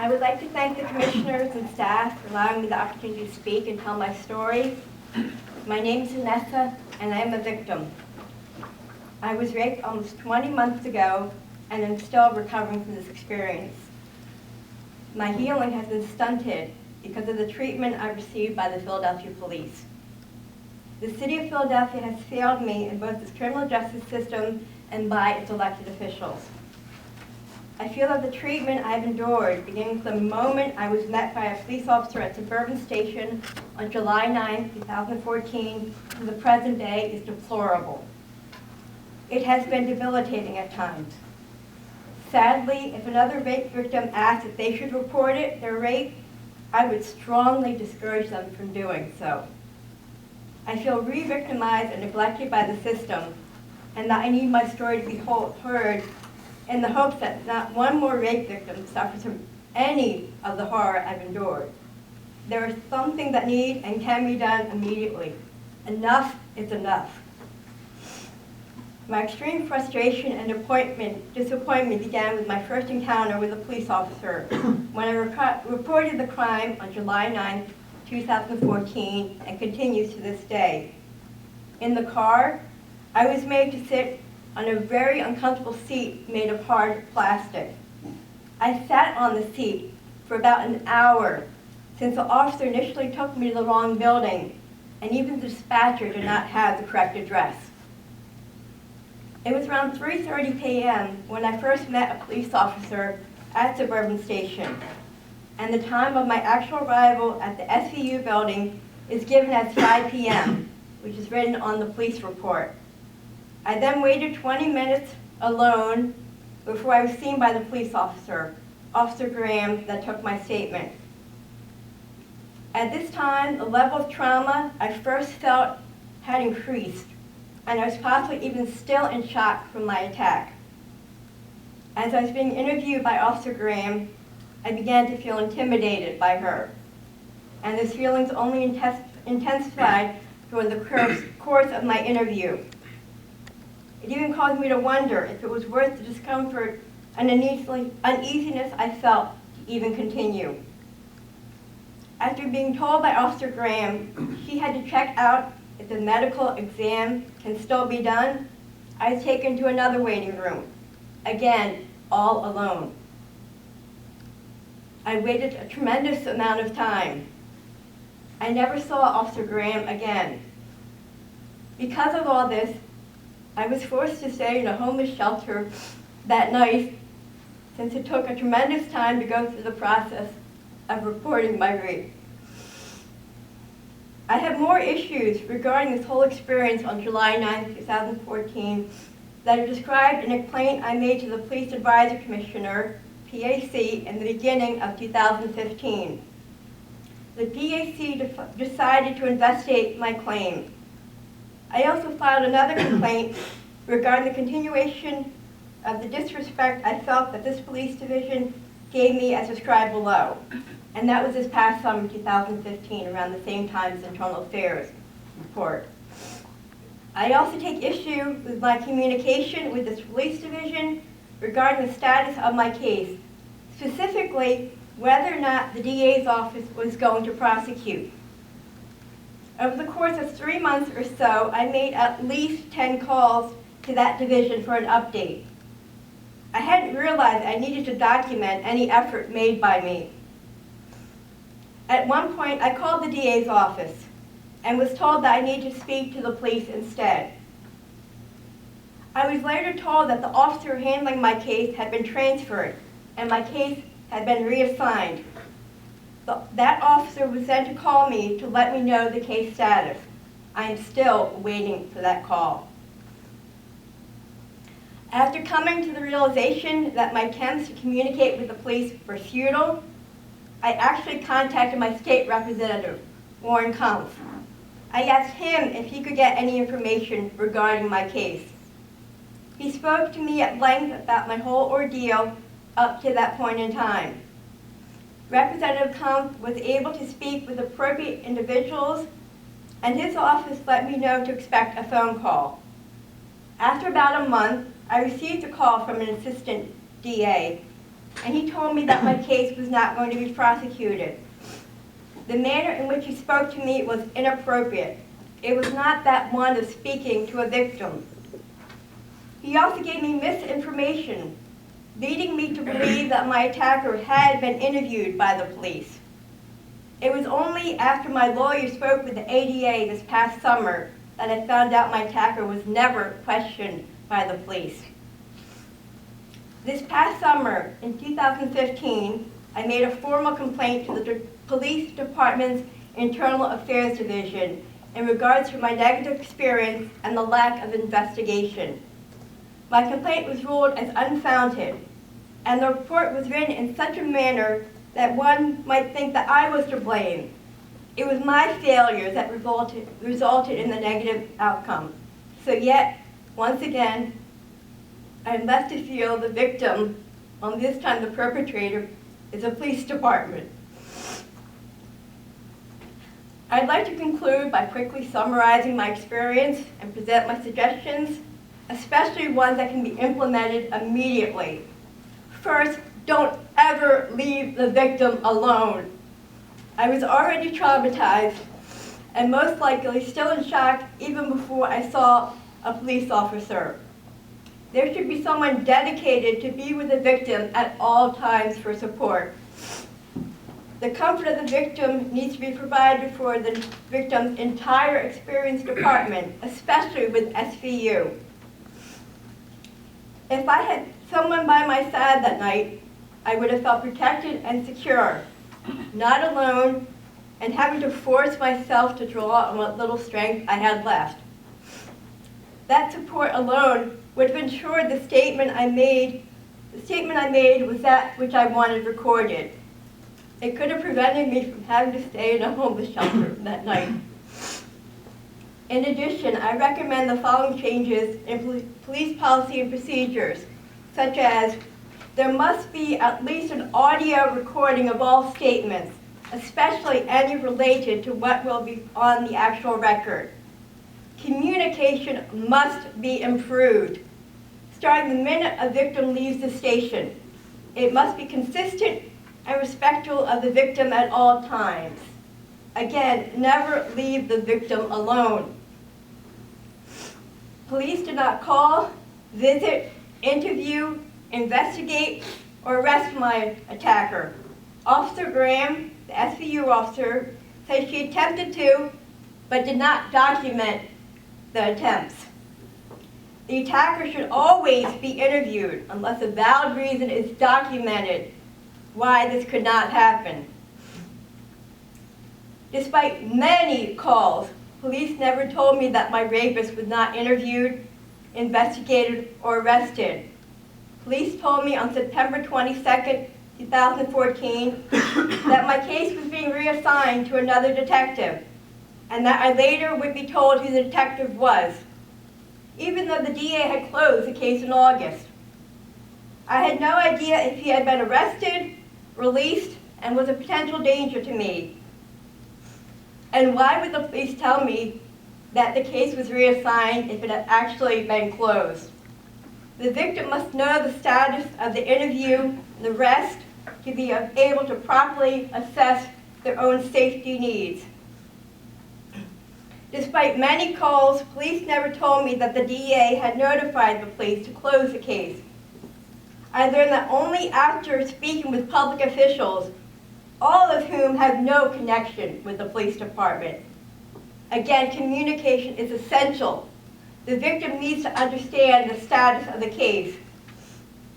I would like to thank the commissioners and staff for allowing me the opportunity to speak and tell my story. My name is Vanessa, and I am a victim. I was raped almost 20 months ago, and I'm still recovering from this experience. My healing has been stunted because of the treatment I received by the Philadelphia police. The city of Philadelphia has failed me in both its criminal justice system and by its elected officials. I feel that the treatment I've endured, beginning from the moment I was met by a police officer at Suburban Station on July 9, 2014, to the present day, is deplorable. It has been debilitating at times. Sadly, if another rape victim asked if they should report their rape, I would strongly discourage them from doing so. I feel re-victimized and neglected by the system, and that I need my story to be heard in the hopes that not one more rape victim suffers from any of the horror I've endured. There is something that needs and can be done immediately. Enough is enough. My extreme frustration and disappointment began with my first encounter with a police officer when I reported the crime on July 9, 2014, and continues to this day. In the car, I was made to sit on a very uncomfortable seat made of hard plastic. I sat on the seat for about an hour since the officer initially took me to the wrong building, and even the dispatcher did not have the correct address. It was around 3:30 p.m. when I first met a police officer at Suburban Station, and the time of my actual arrival at the SVU building is given as 5 p.m., which is written on the police report. I then waited 20 minutes alone before I was seen by the police officer, Officer Graham, that took my statement. At this time, the level of trauma I first felt had increased, and I was possibly even still in shock from my attack. As I was being interviewed by Officer Graham, I began to feel intimidated by her, and these feelings only intensified during the course of my interview. It even caused me to wonder if it was worth the discomfort and uneasiness I felt to even continue. After being told by Officer Graham she had to check out if the medical exam can still be done, I was taken to another waiting room, again, all alone. I waited a tremendous amount of time. I never saw Officer Graham again. Because of all this, I was forced to stay in a homeless shelter that night, since it took a tremendous time to go through the process of reporting my rape. I have more issues regarding this whole experience on July 9, 2014 that are described in a complaint I made to the Police Advisory Commissioner, PAC, in the beginning of 2015. The PAC decided to investigate my claim. I also filed another complaint regarding the continuation of the disrespect I felt that this police division gave me as described below. And that was this past summer, 2015, around the same time as Internal Affairs report. I also take issue with my communication with this police division regarding the status of my case, specifically whether or not the DA's office was going to prosecute. Over the course of 3 months or so, I made at least 10 calls to that division for an update. I hadn't realized I needed to document any effort made by me. At one point, I called the DA's office and was told that I needed to speak to the police instead. I was later told that the officer handling my case had been transferred and my case had been reassigned. That officer was then to call me to let me know the case status. I am still waiting for that call. After coming to the realization that my attempts to communicate with the police were futile, I actually contacted my state representative, Warren Kampf. I asked him if he could get any information regarding my case. He spoke to me at length about my whole ordeal up to that point in time. Representative Kampf was able to speak with appropriate individuals, and his office let me know to expect a phone call. After about a month, I received a call from an assistant DA. and he told me that my case was not going to be prosecuted. The manner in which he spoke to me was inappropriate. It was not that one of speaking to a victim. He also gave me misinformation, leading me to believe that my attacker had been interviewed by the police. It was only after my lawyer spoke with the ADA this past summer that I found out my attacker was never questioned by the police. This past summer, in 2015, I made a formal complaint to the Police Department's Internal Affairs Division in regards to my negative experience and the lack of investigation. My complaint was ruled as unfounded, and the report was written in such a manner that one might think that I was to blame. It was my failures that resulted in the negative outcome. So yet, once again, I'm left to feel the victim, and this time the perpetrator, is the police department. I'd like to conclude by quickly summarizing my experience and present my suggestions, especially ones that can be implemented immediately. First, don't ever leave the victim alone. I was already traumatized and most likely still in shock even before I saw a police officer. There should be someone dedicated to be with the victim at all times for support. The comfort of the victim needs to be provided for the victim's entire experience department, especially with SVU. If I had someone by my side that night, I would have felt protected and secure, not alone, and having to force myself to draw on what little strength I had left. That support alone would have ensured the statement I made was that which I wanted recorded. It could have prevented me from having to stay in a homeless shelter that night. In addition, I recommend the following changes in police policy and procedures, such as there must be at least an audio recording of all statements, especially any related to what will be on the actual record. Communication must be improved, starting the minute a victim leaves the station. It must be consistent and respectful of the victim at all times. Again, never leave the victim alone. Police do not call, visit, interview, investigate, or arrest my attacker. Officer Graham, the SVU officer, said she attempted to, but did not document the attempts. The attacker should always be interviewed unless a valid reason is documented why this could not happen. Despite many calls, police never told me that my rapist was not interviewed, investigated, or arrested. Police told me on September 22nd, 2014, that my case was being reassigned to another detective, and that I later would be told who the detective was, even though the DA had closed the case in August. I had no idea if he had been arrested, released, and was a potential danger to me. And why would the police tell me that the case was reassigned if it had actually been closed? The victim must know the status of the interview and the rest to be able to properly assess their own safety needs. Despite many calls, police never told me that the DA had notified the police to close the case. I learned that only after speaking with public officials, all of whom have no connection with the police department. Again, communication is essential. The victim needs to understand the status of the case.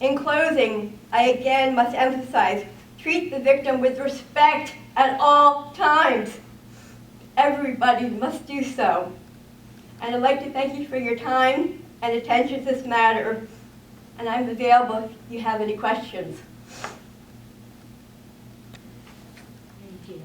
In closing, I again must emphasize, treat the victim with respect at all times. Everybody must do so. And I'd like to thank you for your time and attention to this matter, and I'm available if you have any questions. Thank you.